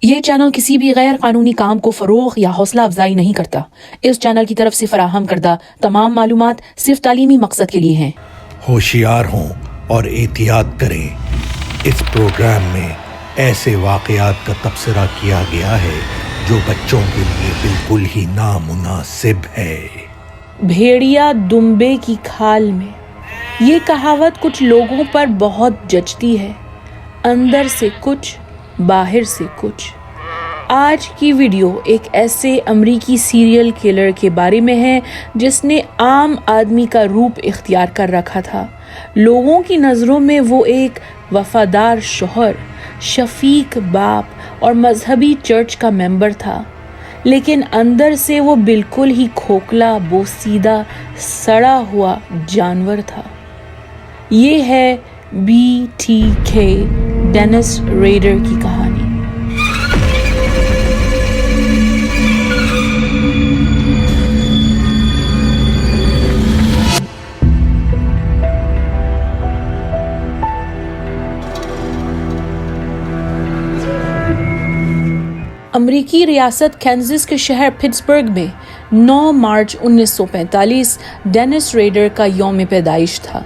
یہ چینل کسی بھی غیر قانونی کام کو فروغ یا حوصلہ افزائی نہیں کرتا۔ اس چینل کی طرف سے فراہم کردہ تمام معلومات صرف تعلیمی مقصد کے لیے ہیں۔ ہوشیار ہوں اور احتیاط کریں۔ اس پروگرام میں ایسے واقعات کا تبصرہ کیا گیا ہے جو بچوں کے لیے بالکل ہی نامناسب ہے۔ بھیڑیا دمبے کی کھال میں، یہ کہاوت کچھ لوگوں پر بہت جچتی ہے۔ اندر سے کچھ، باہر سے کچھ۔ آج کی ویڈیو ایک ایسے امریکی سیریل کلر کے بارے میں ہے جس نے عام آدمی کا روپ اختیار کر رکھا تھا۔ لوگوں کی نظروں میں وہ ایک وفادار شوہر، شفیق باپ اور مذہبی چرچ کا ممبر تھا، لیکن اندر سے وہ بالکل ہی کھوکھلا، بوسیدہ، سڑا ہوا جانور تھا۔ یہ ہے BTK ڈینس ریڈر کی کہانی۔ امریکی ریاست کینزس کے شہر پٹسبرگ میں 9 مارچ 1945 ڈینس ریڈر کا یوم پیدائش تھا۔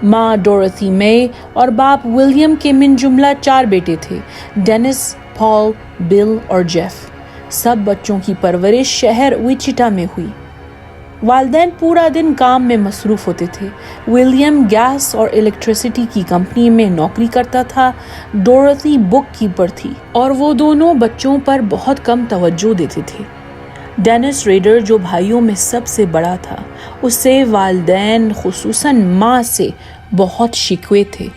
ماں ڈورتھی مے اور باپ ولیم کے من جملہ 4 بیٹے تھے: ڈینس، پال، بل اور جیف۔ سب بچوں کی پرورش شہر ویچیٹا میں ہوئی۔ والدین پورا دن کام میں مصروف ہوتے تھے۔ ولیم گیس اور الیکٹریسٹی کی کمپنی میں نوکری کرتا تھا، ڈورتھی بک کیپر تھی، اور وہ دونوں بچوں پر بہت کم توجہ دیتے تھے۔ ڈینس ریڈر، جو بھائیوں میں سب سے بڑا تھا، اسے والدین خصوصاً ماں سے بہت شکوے تھے۔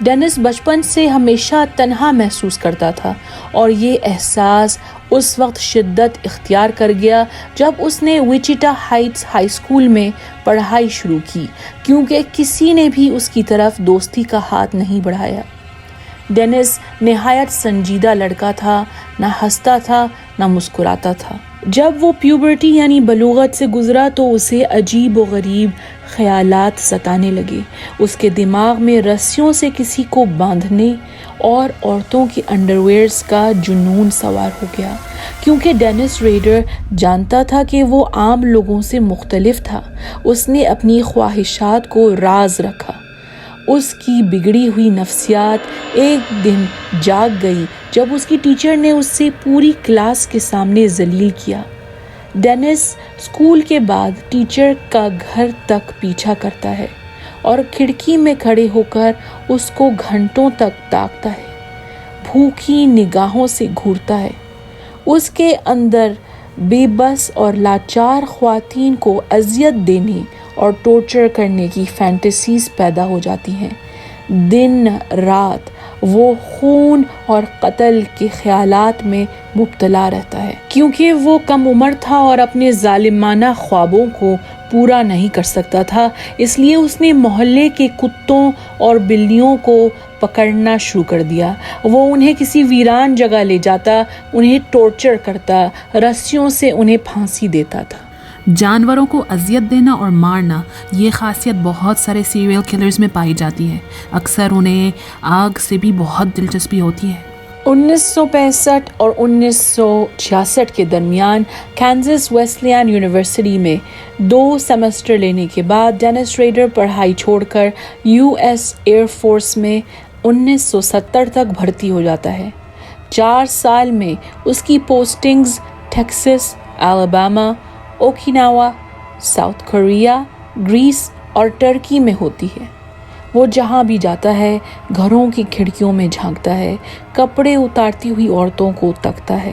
ڈینس بچپن سے ہمیشہ تنہا محسوس کرتا تھا، اور یہ احساس اس وقت شدت اختیار کر گیا جب اس نے ویچیٹا ہائٹس ہائی اسکول میں پڑھائی شروع کی، کیونکہ کسی نے بھی اس کی طرف دوستی کا ہاتھ نہیں بڑھایا۔ ڈینس نہایت سنجیدہ لڑکا تھا، نہ ہنستا تھا نہ مسکراتا تھا۔ جب وہ پیوبرٹی یعنی بلوغت سے گزرا تو اسے عجیب و غریب خیالات ستانے لگے۔ اس کے دماغ میں رسیوں سے کسی کو باندھنے اور عورتوں کے انڈرویئرز کا جنون سوار ہو گیا۔ کیونکہ ڈینس ریڈر جانتا تھا کہ وہ عام لوگوں سے مختلف تھا، اس نے اپنی خواہشات کو راز رکھا۔ اس کی بگڑی ہوئی نفسیات ایک دن جاگ گئی جب اس کی ٹیچر نے اس سے پوری کلاس کے سامنے ذلیل کیا۔ ڈینس اسکول کے بعد ٹیچر کا گھر تک پیچھا کرتا ہے اور کھڑکی میں کھڑے ہو کر اس کو گھنٹوں تک تاکتا ہے، بھوکی نگاہوں سے گھورتا ہے۔ اس کے اندر بے بس اور لاچار خواتین کو اذیت دینے اور ٹارچر کرنے کی فینٹیسیز پیدا ہو جاتی ہیں۔ دن رات وہ خون اور قتل کے خیالات میں مبتلا رہتا ہے۔ کیونکہ وہ کم عمر تھا اور اپنے ظالمانہ خوابوں کو پورا نہیں کر سکتا تھا، اس لیے اس نے محلے کے کتوں اور بلیوں کو پکڑنا شروع کر دیا۔ وہ انہیں کسی ویران جگہ لے جاتا، انہیں ٹارچر کرتا، رسیوں سے انہیں پھانسی دیتا تھا۔ جانوروں کو اذیت دینا اور مارنا، یہ خاصیت بہت سارے سیریل کلرز میں پائی جاتی ہے۔ اکثر انہیں آگ سے بھی بہت دلچسپی ہوتی ہے۔ 1965 اور 1966 کے درمیان کینزس ویسلین یونیورسٹی میں 2 سیمسٹر لینے کے بعد ڈینس ریڈر پڑھائی چھوڑ کر US ایئر فورس میں 1970 تک بھرتی ہو جاتا ہے۔ 4 سال میں اس کی postings Texas, Alabama, Okinawa, South Korea, Greece اور ٹرکی میں ہوتی ہے۔ وہ جہاں بھی جاتا ہے گھروں کی کھڑکیوں میں جھانکتا ہے، کپڑے اتارتی ہوئی عورتوں کو تکتا ہے۔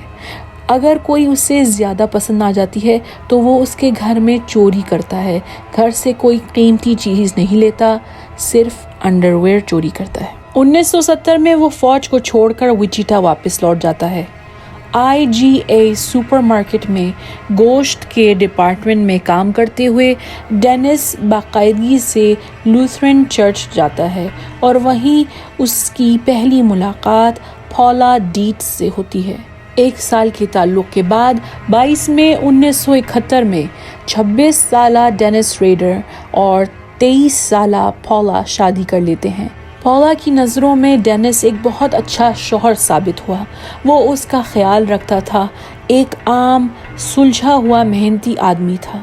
اگر کوئی اسے زیادہ پسند آ جاتی ہے تو وہ اس کے گھر میں چوری کرتا ہے۔ گھر سے کوئی قیمتی چیز نہیں لیتا، صرف انڈرویئر چوری کرتا ہے۔ 1970 میں وہ فوج کو چھوڑ کر ویچیٹا واپس لوٹ جاتا ہے۔ IGA سپر مارکیٹ میں گوشت کے ڈپارٹمنٹ میں کام کرتے ہوئے ڈینس باقاعدگی سے لوتھرن چرچ جاتا ہے، اور وہیں اس کی پہلی ملاقات پولا ڈیٹس سے ہوتی ہے۔ 1 سال کے تعلق کے بعد 22 مئی 1971 میں 26 سالہ ڈینس ریڈر اور 23 سالہ پولا شادی کر لیتے ہیں۔ پولا کی نظروں میں ڈینس ایک بہت اچھا شوہر ثابت ہوا. وہ اس کا خیال رکھتا تھا. ایک عام سلجھا ہوا محنتی آدمی تھا.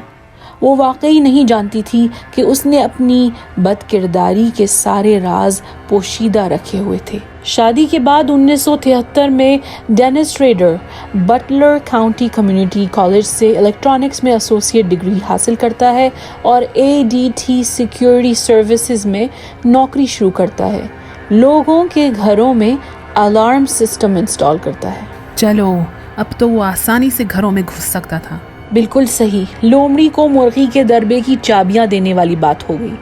وہ واقعی نہیں جانتی تھی کہ اس نے اپنی بد کرداری کے سارے راز پوشیدہ رکھے ہوئے تھے. شادی کے بعد 1973 میں Dennis Rader Butler county community college سے الیکٹرانکس میں ایسوسیٹ ڈگری حاصل کرتا ہے اور ADT سیکیورٹی سروسز میں نوکری شروع کرتا ہے. لوگوں کے گھروں میں الارم سسٹم انسٹال کرتا ہے. چلو اب تو وہ آسانی سے گھروں میں گھس سکتا تھا. بالکل صحیح. لومڑی کو مرغی کے دربے کی چابیاں دینے والی بات ہو گئی.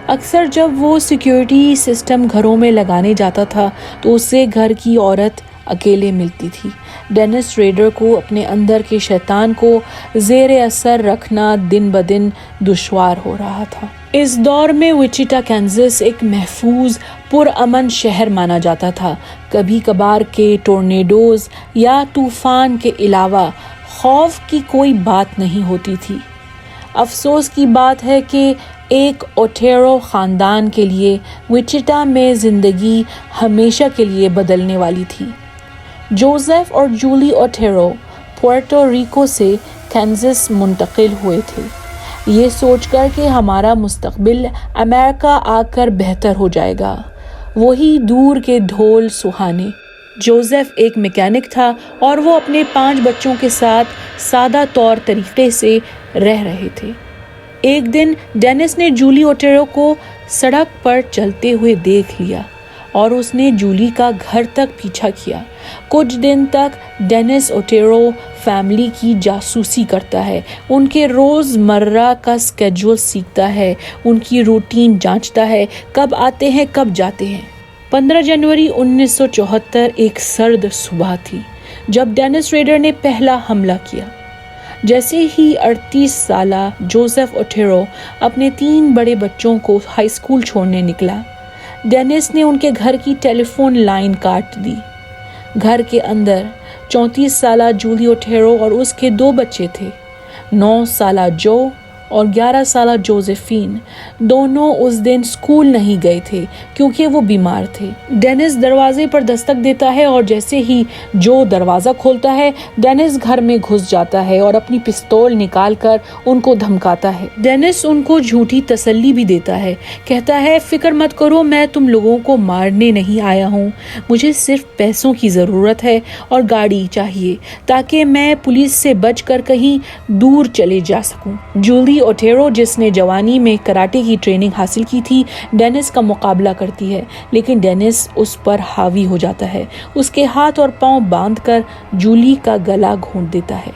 اکثر جب وہ سیکیورٹی سسٹم گھروں میں لگانے جاتا تھا تو اسے گھر کی عورت اکیلے ملتی تھی. ڈینس ریڈر کو اپنے اندر کے شیطان کو زیر اثر رکھنا دن بدن دشوار ہو رہا تھا. اس دور میں وچیٹا کینزس ایک محفوظ پرامن شہر مانا جاتا تھا. کبھی کبھار کے ٹورنیڈوز یا طوفان کے علاوہ خوف کی کوئی بات نہیں ہوتی تھی. افسوس کی بات ہے کہ ایک اوٹیرو خاندان کے لیے وچیٹا میں زندگی ہمیشہ کے لیے بدلنے والی تھی. جوزف اور جولی اوٹیرو پورٹو ریکو سے کینزس منتقل ہوئے تھے یہ سوچ کر کہ ہمارا مستقبل امریکہ آ کر بہتر ہو جائے گا. وہی دور کے ڈھول سہانے. جوزف ایک میکینک تھا اور وہ اپنے 5 بچوں کے ساتھ سادہ طور طریقے سے رہ رہے تھے. ایک دن ڈینس نے جولی اوٹیرو کو سڑک پر چلتے ہوئے دیکھ لیا اور اس نے جولی کا گھر تک پیچھا کیا. کچھ دن تک ڈینس اوٹیرو فیملی کی جاسوسی کرتا ہے. ان کے روز مرہ کا سکیڈول سیکھتا ہے. ان کی روٹین جانچتا ہے. کب آتے ہیں کب جاتے ہیں. 15 جنوری 1974 ایک سرد صبح تھی جب ڈینس ریڈر نے پہلا حملہ کیا. جیسے ہی 38 سالہ جوزف اوٹیرو اپنے 3 بڑے بچوں کو ہائی اسکول چھوڑنے نکلا، ڈینس نے ان کے گھر کی ٹیلی فون لائن کاٹ دی. گھر کے اندر 34 سالہ جولی اوٹیرو اور اس کے 2 بچے تھے. 9 سالہ جو اور 11 سالہ جوزفین دونوں اس دن اسکول نہیں گئے تھے کیونکہ وہ بیمار تھے. ڈینس دروازے پر دستک دیتا ہے اور جیسے ہی جو دروازہ کھولتا ہے ڈینس گھر میں گھس جاتا ہے اور اپنی پستول نکال کر ان کو دھمکاتا ہے. ڈینس ان کو جھوٹی تسلی بھی دیتا ہے. کہتا ہے فکر مت کرو، میں تم لوگوں کو مارنے نہیں آیا ہوں، مجھے صرف پیسوں کی ضرورت ہے اور گاڑی چاہیے تاکہ میں پولیس سے بچ کر کہیں دور چلے جا سکوں. جولی اوٹیرو جس نے جوانی میں کراٹے کی ٹریننگ حاصل کی تھی ڈینس کا مقابلہ کرتی ہے لیکن ڈینس اس پر حاوی ہو جاتا ہے. اس کے ہاتھ اور پاؤں باندھ کر جولی کا گلا گھونٹ دیتا ہے.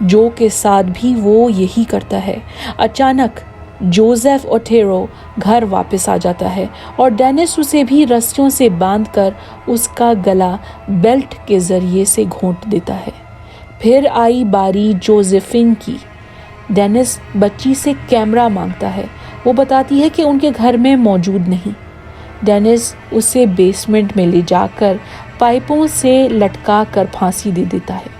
جو کے ساتھ بھی وہ یہی کرتا ہے. اچانک جوزف اوٹیرو گھر واپس آ جاتا ہے اور ڈینس اسے بھی رسیوں سے باندھ کر اس کا گلا بیلٹ کے ذریعے سے گھونٹ دیتا ہے. پھر آئی باری جوزفین کی. ڈینس بچی سے کیمرہ مانگتا ہے. وہ بتاتی ہے کہ ان کے گھر میں موجود نہیں. ڈینس اسے بیسمنٹ میں لے جا کر پائپوں سے لٹکا کر پھانسی دے دیتا ہے.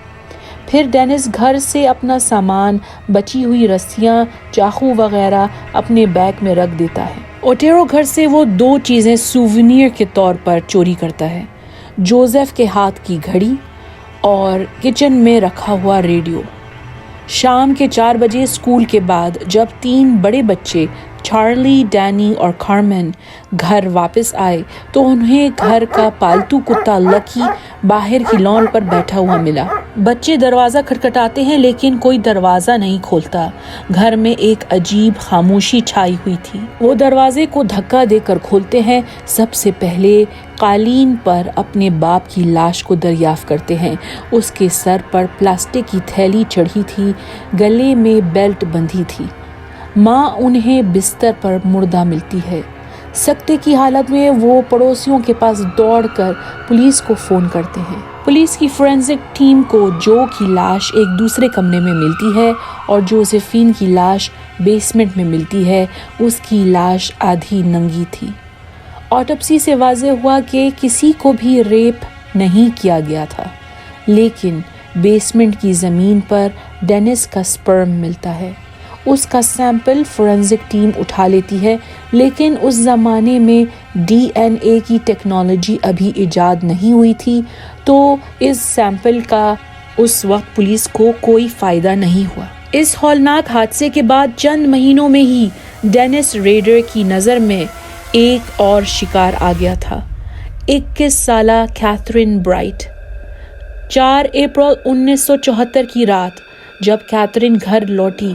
پھر ڈینس گھر سے اپنا سامان، بچی ہوئی رسیاں، چاقو وغیرہ اپنے بیگ میں رکھ دیتا ہے. اوٹیرو گھر سے وہ 2 چیزیں سووینیر کے طور پر چوری کرتا ہے: جوزف کے ہاتھ کی گھڑی اور کچن میں رکھا ہوا ریڈیو. شام کے 4 بجے اسکول کے بعد جب 3 بڑے بچے چارلی، ڈینی اور کارمن گھر واپس آئے تو انہیں گھر کا پالتو کتا لکی باہر کی لان پر بیٹھا ہوا ملا. بچے دروازہ کھٹکھٹاتے ہیں لیکن کوئی دروازہ نہیں کھولتا. گھر میں ایک عجیب خاموشی چھائی ہوئی تھی. وہ دروازے کو دھکا دے کر کھولتے ہیں. سب سے پہلے قالین پر اپنے باپ کی لاش کو دریافت کرتے ہیں. اس کے سر پر پلاسٹک کی تھیلی چڑھی تھی، گلے میں بیلٹ بندھی تھی. ماں انہیں بستر پر مردہ ملتی ہے. سکتے کی حالت میں وہ پڑوسیوں کے پاس دوڑ کر پولیس کو فون کرتے ہیں. پولیس کی فورینسک ٹیم کو جو کی لاش ایک دوسرے کمرے میں ملتی ہے اور جوزفین کی لاش بیسمنٹ میں ملتی ہے. اس کی لاش آدھی ننگی تھی. آٹوپسی سے واضح ہوا کہ کسی کو بھی ریپ نہیں کیا گیا تھا، لیکن بیسمنٹ کی زمین پر ڈینس کا سپرم ملتا ہے. اس کا سیمپل فورینزک ٹیم اٹھا لیتی ہے، لیکن اس زمانے میں DNA کی ٹیکنالوجی ابھی ایجاد نہیں ہوئی تھی، تو اس سیمپل کا اس وقت پولیس کو کوئی فائدہ نہیں ہوا۔ اس ہولناک حادثے کے بعد چند مہینوں میں ہی ڈینس ریڈر کی نظر میں ایک اور شکار آ گیا تھا، 21 سالہ کیتھرین برائٹ۔ 4 اپریل 1974 کی رات جب کیتھرین گھر لوٹی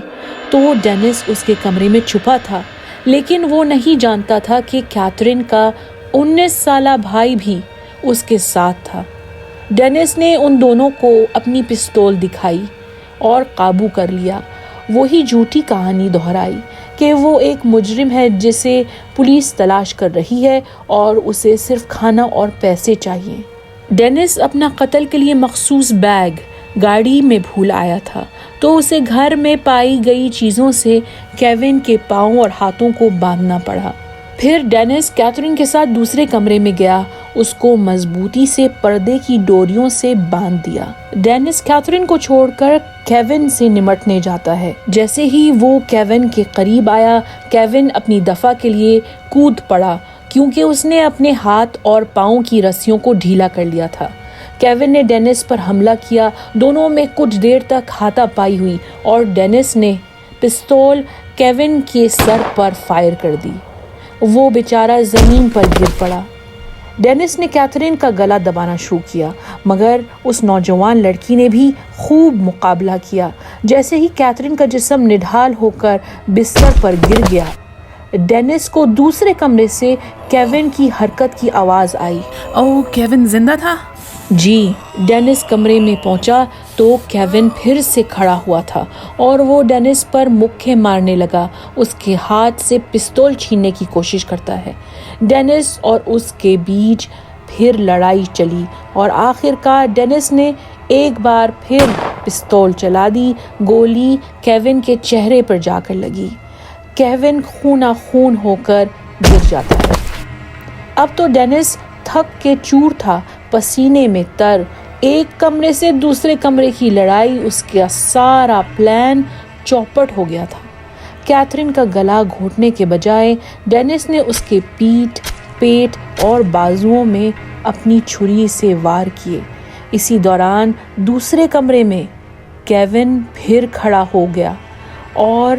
تو ڈینس اس کے کمرے میں چھپا تھا، لیکن وہ نہیں جانتا تھا کہ کیتھرین کا 19 سالہ بھائی بھی اس کے ساتھ تھا۔ ڈینس نے ان دونوں کو اپنی پستول دکھائی اور قابو کر لیا، وہی جھوٹی کہانی دہرائی کہ وہ ایک مجرم ہے جسے پولیس تلاش کر رہی ہے اور اسے صرف کھانا اور پیسے چاہیے۔ ڈینس اپنا قتل کے لیے مخصوص بیگ گاڑی میں بھول آیا تھا، تو اسے گھر میں پائی گئی چیزوں سے کیون کے پاؤں اور ہاتھوں کو باندھنا پڑا۔ پھر ڈینس کیتھرین کے ساتھ دوسرے کمرے میں گیا، اس کو مضبوطی سے پردے کی ڈوریوں سے باندھ دیا۔ ڈینس کیتھرین کو چھوڑ کر کیون سے نمٹنے جاتا ہے۔ جیسے ہی وہ کیون کے قریب آیا، کیون اپنی دفاع کے لیے کود پڑا کیونکہ اس نے اپنے ہاتھ اور پاؤں کی رسیوں کو ڈھیلا کر لیا تھا۔ کیون نے ڈینس پر حملہ کیا، دونوں میں کچھ دیر تک ہاتھا پائی ہوئی اور ڈینس نے پستول کیون کے سر پر فائر کر دی۔ وہ بیچارہ زمین پر گر پڑا۔ ڈینس نے کیتھرین کا گلا دبانا شروع کیا، مگر اس نوجوان لڑکی نے بھی خوب مقابلہ کیا۔ جیسے ہی کیتھرین کا جسم نڈھال ہو کر بستر پر گر گیا، ڈینس کو دوسرے کمرے سے کیون کی حرکت کی آواز آئی۔ اوہ، کیون زندہ تھا؟ جی۔ ڈینس کمرے میں پہنچا تو کیون پھر سے کھڑا ہوا تھا اور وہ ڈینس پر مکے مارنے لگا، اس کے ہاتھ سے پستول چھیننے کی کوشش کرتا ہے۔ ڈینس اور اس کے بیچ پھر لڑائی چلی اور آخرکار ڈینس نے ایک بار پھر پستول چلا دی۔ گولی کیون کے چہرے پر جا کر لگی۔ کیون خونہ خون ہو کر گر جاتا ہے۔ اب تو ڈینس تھک کے چور تھا، پسینے میں تر۔ ایک کمرے سے دوسرے کمرے کی لڑائی، اس کا سارا پلان چوپٹ ہو گیا تھا۔ کیتھرین کا گلا گھونٹنے کے بجائے ڈینس نے اس کے پیٹ اور بازوؤں میں اپنی چھری سے وار کیے۔ اسی دوران دوسرے کمرے میں کیون پھر کھڑا ہو گیا اور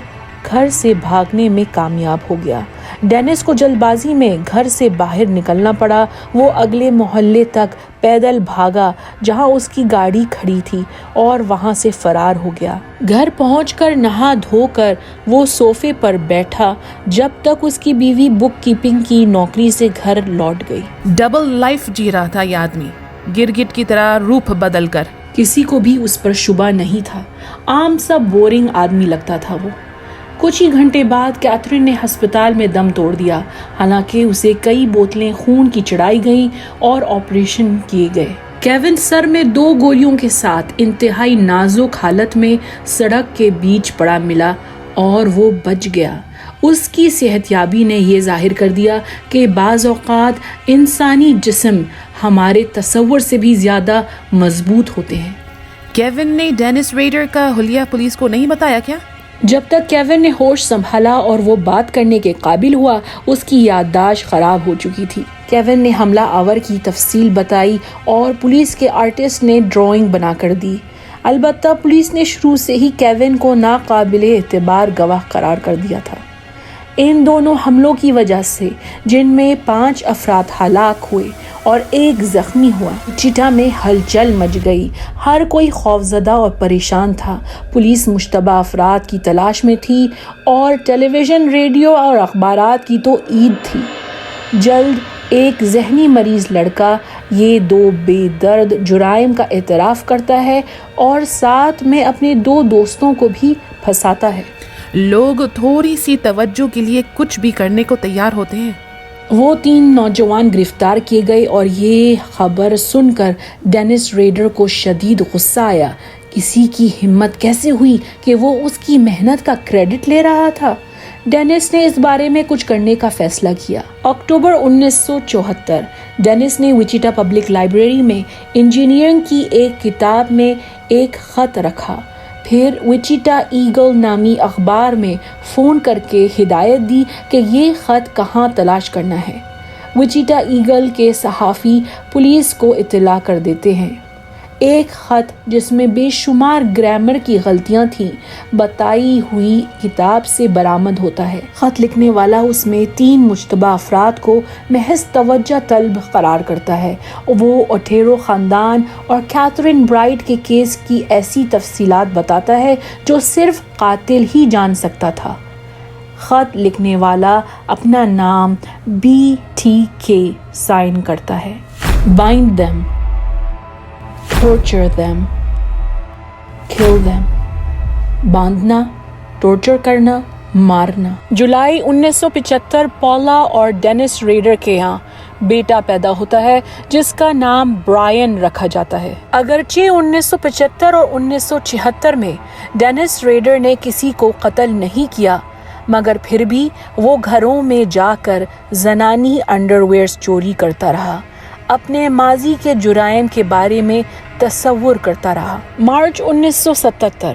گھر سے بھاگنے میں کامیاب ہو گیا۔ ڈینس کو جلد بازی میں گھر سے باہر نکلنا پڑا۔ وہ اگلے محلے تک پیدل بھاگا جہاں اس کی گاڑی کھڑی تھی اور وہاں سے فرار ہو گیا۔ گھر پہنچ کر نہا دھو کر وہ صوفے پر بیٹھا جب تک اس کی بیوی بک کیپنگ کی نوکری سے گھر لوٹ گئی۔ ڈبل لائف جی رہا تھا یہ آدمی، گرگٹ کی طرح روپ بدل کر۔ کسی کو بھی اس پر شبہ نہیں تھا، عام سا بورنگ آدمی لگتا تھا وہ۔ کچھ ہی گھنٹے بعد کیتھرین نے ہسپتال میں دم توڑ دیا، حالانکہ اسے کئی بوتلیں خون کی چڑھائی گئیں اور آپریشن کیے گئے۔ کیون سر میں 2 گولیوں کے ساتھ انتہائی نازک حالت میں سڑک کے بیچ پڑا ملا اور وہ بچ گیا۔ اس کی صحتیابی نے یہ ظاہر کر دیا کہ بعض اوقات انسانی جسم ہمارے تصور سے بھی زیادہ مضبوط ہوتے ہیں۔ کیون نے ڈینس ریڈر کا حلیہ پولیس کو نہیں بتایا کیا؟ جب تک کیون نے ہوش سنبھالا اور وہ بات کرنے کے قابل ہوا، اس کی یادداشت خراب ہو چکی تھی۔ کیون نے حملہ آور کی تفصیل بتائی اور پولیس کے آرٹسٹ نے ڈرائنگ بنا کر دی۔ البتہ پولیس نے شروع سے ہی کیون کو ناقابل اعتبار گواہ قرار کر دیا تھا۔ ان دونوں حملوں کی وجہ سے، جن میں 5 افراد ہلاک ہوئے اور 1 زخمی ہوا، چٹا میں ہلچل مچ گئی۔ ہر کوئی خوفزدہ اور پریشان تھا۔ پولیس مشتبہ افراد کی تلاش میں تھی اور ٹیلی ویژن، ریڈیو اور اخبارات کی تو عید تھی۔ جلد ایک ذہنی مریض لڑکا یہ 2 بے درد جرائم کا اعتراف کرتا ہے اور ساتھ میں اپنے 2 دوستوں کو بھی پھنساتا ہے۔ لوگ تھوڑی سی توجہ کے لیے کچھ بھی کرنے کو تیار ہوتے ہیں۔ وہ 3 نوجوان گرفتار کیے گئے اور یہ خبر سن کر ڈینس ریڈر کو شدید غصہ آیا۔ کسی کی ہمت کیسے ہوئی کہ وہ اس کی محنت کا کریڈٹ لے رہا تھا؟ ڈینس نے اس بارے میں کچھ کرنے کا فیصلہ کیا۔ اکتوبر 1974 ڈینس نے وچیٹا پبلک لائبریری میں انجینئرنگ کی ایک کتاب میں ایک خط رکھا۔ پھر وچیٹا ایگل نامی اخبار میں فون کر کے ہدایت دی کہ یہ خط کہاں تلاش کرنا ہے۔ وچیٹا ایگل کے صحافی پولیس کو اطلاع کر دیتے ہیں۔ ایک خط جس میں بے شمار گرامر کی غلطیاں تھیں بتائی ہوئی کتاب سے برآمد ہوتا ہے۔ خط لکھنے والا اس میں 3 مشتبہ افراد کو محض توجہ طلب قرار کرتا ہے۔ وہ اوٹیرو خاندان اور کیتھرین برائٹ کے کیس کی ایسی تفصیلات بتاتا ہے جو صرف قاتل ہی جان سکتا تھا۔ خط لکھنے والا اپنا نام BTK سائن کرتا ہے۔ Bind them, torture them, kill them. باندھنا، ٹارچر کرنا، مارنا۔ جولائی 1975 پولا اور ڈینس ریڈر کے ہاں بیٹا پیدا ہوتا ہے جس کا نام برائن رکھا جاتا ہے۔ اگرچہ 1975 اور 1976 میں ڈینس ریڈر نے کسی کو قتل نہیں کیا، مگر پھر بھی وہ گھروں میں جا کر زنانی انڈرویئرز چوری کرتا رہا، اپنے ماضی کے جرائم کے بارے میں تصور کرتا رہا۔ مارچ 1977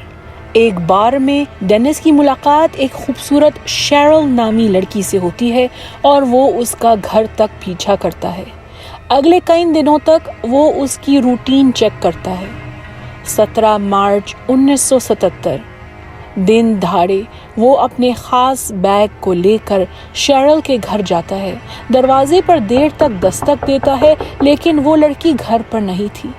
ایک بار میں ڈینس کی ملاقات ایک خوبصورت شیرل نامی لڑکی سے ہوتی ہے اور وہ اس کا گھر تک پیچھا کرتا ہے۔ اگلے کئی دنوں تک وہ اس کی روٹین چیک کرتا ہے۔ 17 مارچ 1977 دن دہاڑے وہ اپنے خاص بیگ کو لے کر شیرل کے گھر جاتا ہے۔ دروازے پر دیر تک دستک دیتا ہے لیکن وہ لڑکی گھر پر نہیں تھی۔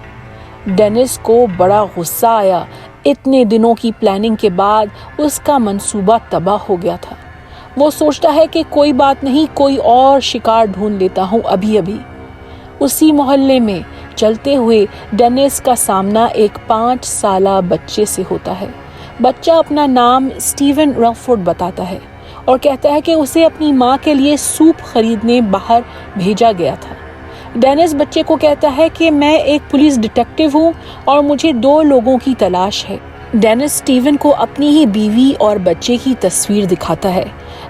ڈینس کو بڑا غصہ آیا۔ اتنے دنوں کی پلاننگ کے بعد اس کا منصوبہ تباہ ہو گیا تھا۔ وہ سوچتا ہے کہ کوئی بات نہیں، کوئی اور شکار ڈھونڈ لیتا ہوں ابھی۔ اسی محلے میں چلتے ہوئے ڈینس کا سامنا ایک 5 سالہ بچے سے ہوتا ہے۔ بچہ اپنا نام اسٹیون ریلفورڈ بتاتا ہے اور کہتا ہے کہ اسے اپنی ماں کے لیے سوپ خریدنے باہر بھیجا گیا تھا۔ ڈینس بچے کو کہتا ہے کہ میں ایک پولیس ڈیٹیکٹیو ہوں اور مجھے 2 لوگوں کی تلاش ہے۔ ڈینس اسٹیون کو اپنی ہی بیوی اور بچے کی تصویر دکھاتا ہے۔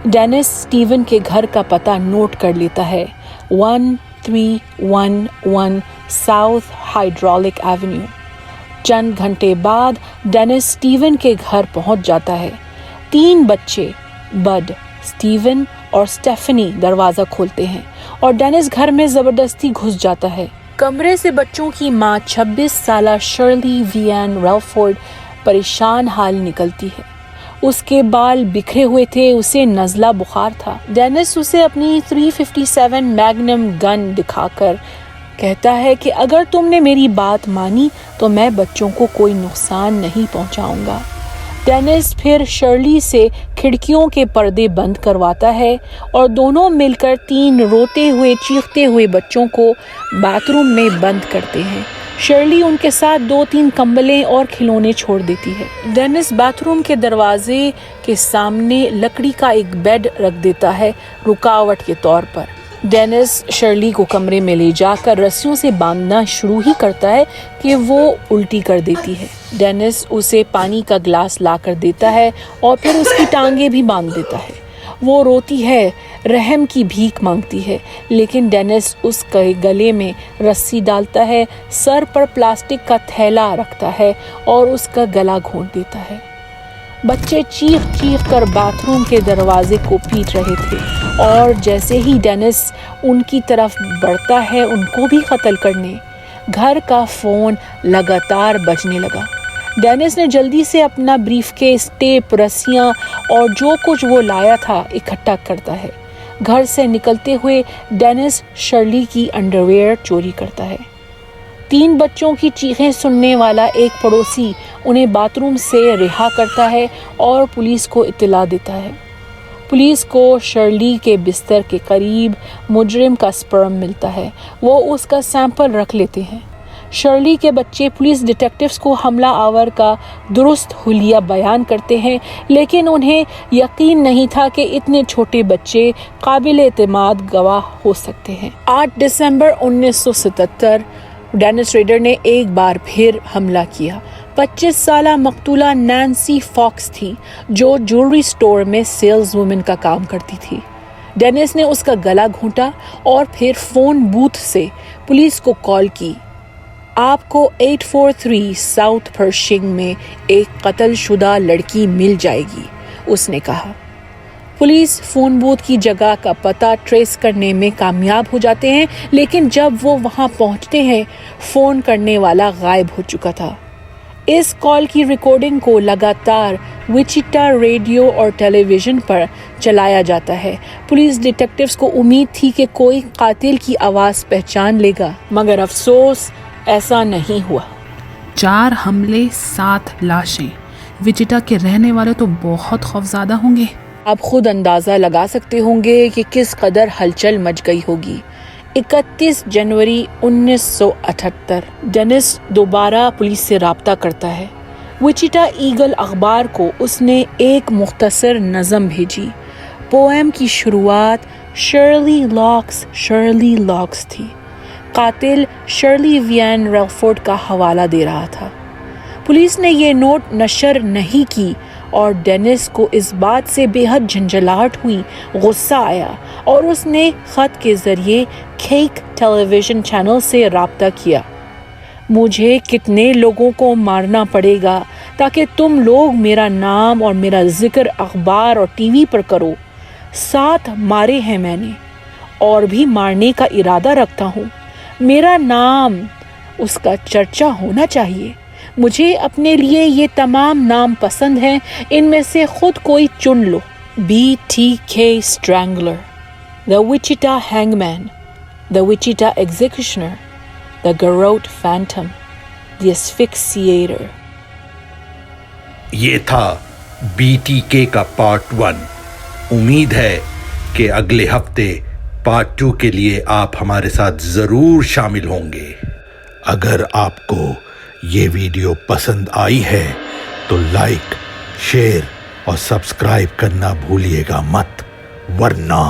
ڈینس اسٹیون کے گھر کا پتہ نوٹ کر لیتا ہے، 1311 ساؤتھ ہائیڈرولک ایونیو۔ چند گھنٹے بعد ڈینس اسٹیون کے گھر پہنچ جاتا ہے۔ 3 بچے بڈ، اسٹیون اور اسٹیفنی دروازہ کھولتے ہیں اور ڈینس گھر میں زبردستی گھس جاتا ہے۔ کمرے سے بچوں کی ماں 26 سالہ شرلی ویان ریلفورڈ پریشان حال نکلتی ہے۔ اس کے بال بکھرے ہوئے تھے، اسے نزلہ بخار تھا۔ ڈینس اسے اپنی 357 میگنم گن دکھا کر کہتا ہے کہ اگر تم نے میری بات مانی تو میں بچوں کو کوئی نقصان نہیں پہنچاؤں گا۔ ڈینس پھر شرلی سے کھڑکیوں کے پردے بند کرواتا ہے اور دونوں مل کر 3 روتے ہوئے چیختے ہوئے بچوں کو باتھ روم میں بند کرتے ہیں۔ شرلی ان کے ساتھ 2-3 کمبلیں اور کھلونے چھوڑ دیتی ہے۔ ڈینس باتھ روم کے دروازے کے سامنے لکڑی کا ایک بیڈ رکھ دیتا ہے رکاوٹ کے طور پر۔ ڈینس شرلی کو کمرے میں لے جا کر رسیوں سے باندھنا شروع ہی کرتا ہے کہ وہ الٹی کر دیتی ہے۔ ڈینس اسے پانی کا گلاس لا کر دیتا ہے اور پھر اس کی ٹانگیں بھی باندھ دیتا ہے۔ وہ روتی ہے، رحم کی بھیک مانگتی ہے، لیکن ڈینس اس کے گلے میں رسی ڈالتا ہے، سر پر پلاسٹک کا تھیلا رکھتا ہے اور اس کا گلا گھونٹ دیتا ہے۔ بچے چیخ چیخ کر باتھ روم کے دروازے کو پیٹ رہے تھے اور جیسے ہی ڈینس ان کی طرف بڑھتا ہے ان کو بھی قتل کرنے، گھر کا فون لگاتار بجنے لگا۔ ڈینس نے جلدی سے اپنا بریف کیس، ٹیپ، رسیاں اور جو کچھ وہ لایا تھا اکٹھا کرتا ہے۔ گھر سے نکلتے ہوئے ڈینس شرلی کی انڈرویئر چوری کرتا ہے۔ 3 بچوں کی چیخیں سننے والا ایک پڑوسی انہیں باتھ روم سے رہا کرتا ہے اور پولیس کو اطلاع دیتا ہے۔ پولیس کو شرلی کے بستر کے قریب مجرم کا سپرم ملتا ہے۔ وہ اس کا سیمپل رکھ لیتے ہیں۔ شرلی کے بچے پولیس ڈیٹیکٹیوز کو حملہ آور کا درست حلیہ بیان کرتے ہیں، لیکن انہیں یقین نہیں تھا کہ اتنے چھوٹے بچے قابل اعتماد گواہ ہو سکتے ہیں۔ 8 دسمبر 1977 ڈینس ریڈر نے ایک بار پھر حملہ کیا۔ 25 سالہ مقتولہ نینسی فاکس تھی جو جیولری سٹور میں سیلز وومن کا کام کرتی تھی۔ ڈینس نے اس کا گلا گھونٹا اور پھر فون بوتھ سے پولیس کو کال کی۔ آپ کو 843 ساؤتھ پرشنگ میں ایک قتل شدہ لڑکی مل جائے گی، اس نے کہا۔ پولیس فون بوتھ کی جگہ کا پتہ ٹریس کرنے میں کامیاب ہو جاتے ہیں، لیکن جب وہ وہاں پہنچتے ہیں فون کرنے والا غائب ہو چکا تھا۔ اس کال کی ریکارڈنگ کو لگاتار وچیٹا ریڈیو اور ٹیلی ویژن پر چلایا جاتا ہے۔ پولیس ڈیٹیکٹیوز کو امید تھی کہ کوئی قاتل کی آواز پہچان لے گا، مگر افسوس ایسا نہیں ہوا۔ 4 حملے 7 لاشیں۔ وچیٹا کے رہنے والے تو بہت خوفزدہ ہوں گے۔ آپ خود اندازہ لگا سکتے ہوں گے کہ کس قدر ہلچل مچ گئی ہوگی۔ 31 جنوری 1978 ڈینس دوبارہ پولیس سے رابطہ کرتا ہے۔ وچیٹا ایگل اخبار کو اس نے ایک مختصر نظم بھیجی۔ پوئم کی شروعات شرلی لاکس تھی۔ قاتل شرلی وین ریلفورڈ کا حوالہ دے رہا تھا۔ پولیس نے یہ نوٹ نشر نہیں کی اور ڈینس کو اس بات سے بے حد جھنجھلاہٹ ہوئی، غصہ آیا اور اس نے خط کے ذریعے کیک ٹیلی ویژن چینل سے رابطہ کیا۔ مجھے کتنے لوگوں کو مارنا پڑے گا تاکہ تم لوگ میرا نام اور میرا ذکر اخبار اور ٹی وی پر کرو؟ 7 مارے ہیں میں نے، اور بھی مارنے کا ارادہ رکھتا ہوں۔ میرا نام، اس کا چرچا ہونا چاہیے۔ مجھے اپنے لیے یہ تمام نام پسند ہیں، ان میں سے خود کوئی چن لو۔ BTK اسٹرینگلر، دا وچیٹا ہینگ مین، دا وچیٹا ایگزیکیوشنر، دا گروٹ فینٹم، دی اسفکسیٹر۔ یہ تھا BTK کا پارٹ 1۔ امید ہے کہ اگلے ہفتے پارٹ 2 کے لیے آپ ہمارے ساتھ ضرور شامل ہوں گے۔ اگر آپ کو یہ ویڈیو پسند آئی ہے تو لائک، شیئر اور سبسکرائب کرنا بھولیے گا مت، ورنہ